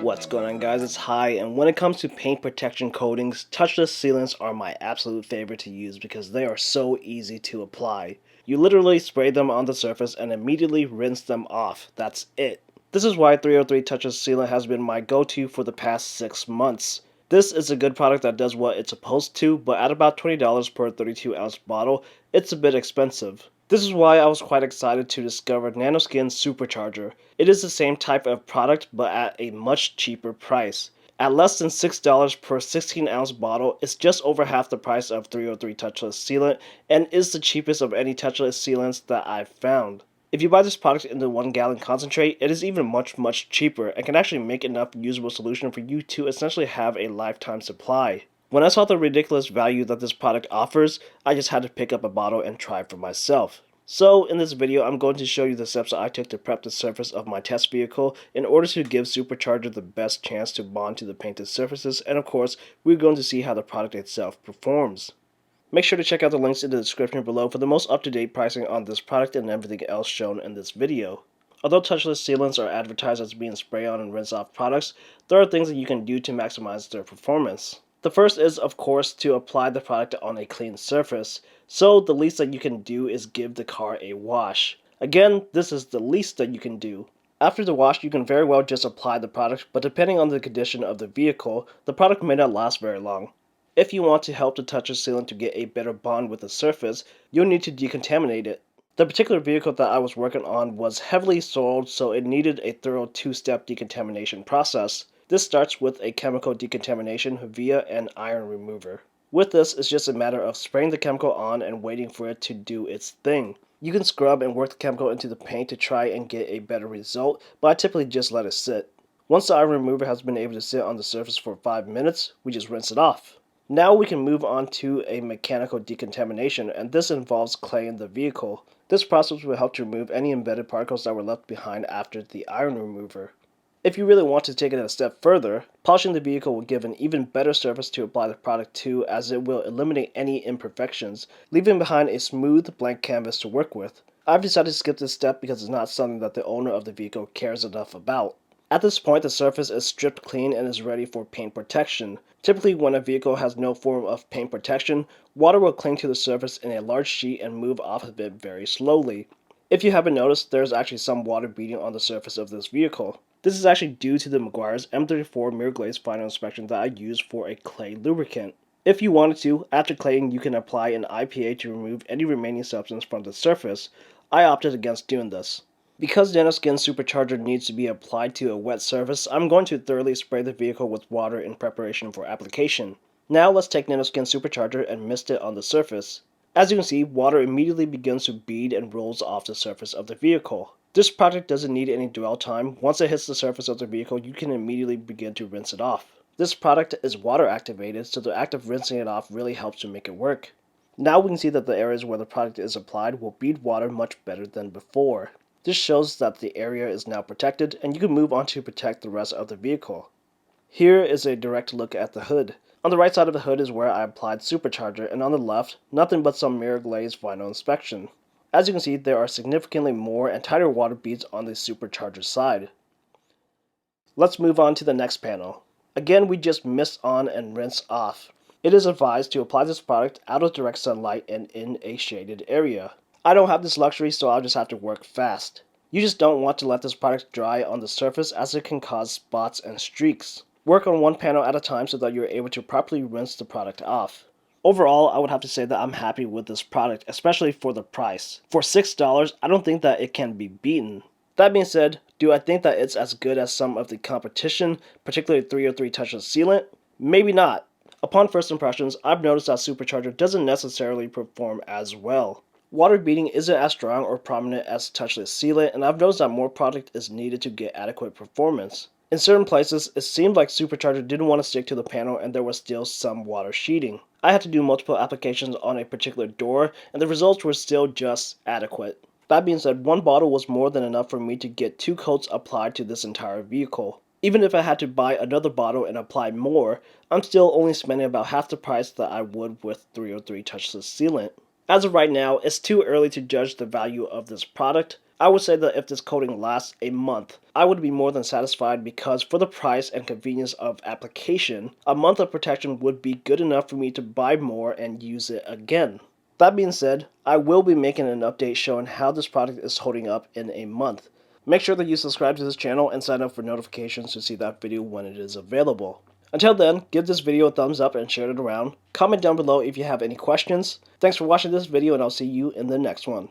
What's going on, guys? It's Hi, and when it comes to paint protection coatings, touchless sealants are my absolute favorite to use because they are so easy to apply. You literally spray them on the surface and immediately rinse them off. That's it. This is why 303 Touchless Sealant has been my go-to for the past 6 months. This is a good product that does what it's supposed to, but at about $20 per 32-ounce bottle, it's a bit expensive. This is why I was quite excited to discover Nanoskin Supercharger. It is the same type of product, but at a much cheaper price. At less than $6 per 16-ounce bottle, it's just over half the price of 303 Touchless Sealant, and is the cheapest of any touchless sealants that I've found. If you buy this product in the 1-gallon concentrate, it is even much cheaper and can actually make enough usable solution for you to essentially have a lifetime supply. When I saw the ridiculous value that this product offers, I just had to pick up a bottle and try for myself. So in this video, I'm going to show you the steps that I took to prep the surface of my test vehicle in order to give Supercharger the best chance to bond to the painted surfaces, and of course, we're going to see how the product itself performs. Make sure to check out the links in the description below for the most up-to-date pricing on this product and everything else shown in this video. Although touchless sealants are advertised as being spray-on and rinse-off products, there are things that you can do to maximize their performance. The first is, of course, to apply the product on a clean surface, so the least that you can do is give the car a wash. Again, this is the least that you can do. After the wash, you can very well just apply the product, but depending on the condition of the vehicle, the product may not last very long. If you want to help the touchless sealant to get a better bond with the surface, you'll need to decontaminate it. The particular vehicle that I was working on was heavily soiled, so it needed a thorough two-step decontamination process. This starts with a chemical decontamination via an iron remover. With this, it's just a matter of spraying the chemical on and waiting for it to do its thing. You can scrub and work the chemical into the paint to try and get a better result, but I typically just let it sit. Once the iron remover has been able to sit on the surface for 5 minutes, we just rinse it off. Now we can move on to a mechanical decontamination, and this involves claying the vehicle. This process will help to remove any embedded particles that were left behind after the iron remover. If you really want to take it a step further, polishing the vehicle will give an even better surface to apply the product to, as it will eliminate any imperfections, leaving behind a smooth, blank canvas to work with. I've decided to skip this step because it's not something that the owner of the vehicle cares enough about. At this point, the surface is stripped clean and is ready for paint protection. Typically, when a vehicle has no form of paint protection, water will cling to the surface in a large sheet and move off of it very slowly. If you haven't noticed, there is actually some water beading on the surface of this vehicle. This is actually due to the Meguiar's M34 Mirror Glaze Final Inspection that I used for a clay lubricant. If you wanted to, after claying you can apply an IPA to remove any remaining substance from the surface. I opted against doing this. Because Nanoskin Supercharger needs to be applied to a wet surface, I'm going to thoroughly spray the vehicle with water in preparation for application. Now let's take Nanoskin Supercharger and mist it on the surface. As you can see, water immediately begins to bead and rolls off the surface of the vehicle. This product doesn't need any dwell time. Once it hits the surface of the vehicle, you can immediately begin to rinse it off. This product is water activated, so the act of rinsing it off really helps to make it work. Now we can see that the areas where the product is applied will bead water much better than before. This shows that the area is now protected, and you can move on to protect the rest of the vehicle. Here is a direct look at the hood. On the right side of the hood is where I applied Supercharger, and on the left, nothing but some mirror glaze final inspection. As you can see, there are significantly more and tighter water beads on the Supercharger side. Let's move on to the next panel. Again, we just mist on and rinse off. It is advised to apply this product out of direct sunlight and in a shaded area. I don't have this luxury, so I'll just have to work fast. You just don't want to let this product dry on the surface, as it can cause spots and streaks. Work on one panel at a time so that you're able to properly rinse the product off. Overall, I would have to say that I'm happy with this product, especially for the price. For $6, I don't think that it can be beaten. That being said, do I think that it's as good as some of the competition, particularly 303 Touchless Sealant? Maybe not. Upon first impressions, I've noticed that Supercharger doesn't necessarily perform as well. Water beading isn't as strong or prominent as Touchless Sealant, and I've noticed that more product is needed to get adequate performance. In certain places, it seemed like Supercharger didn't want to stick to the panel and there was still some water sheeting. I had to do multiple applications on a particular door, and the results were still just adequate. That being said, one bottle was more than enough for me to get 2 coats applied to this entire vehicle. Even if I had to buy another bottle and apply more, I'm still only spending about half the price that I would with 303 Touchless Sealant. As of right now, it's too early to judge the value of this product. I would say that if this coating lasts a month, I would be more than satisfied because for the price and convenience of application, a month of protection would be good enough for me to buy more and use it again. That being said, I will be making an update showing how this product is holding up in a month. Make sure that you subscribe to this channel and sign up for notifications to see that video when it is available. Until then, give this video a thumbs up and share it around. Comment down below if you have any questions. Thanks for watching this video, and I'll see you in the next one.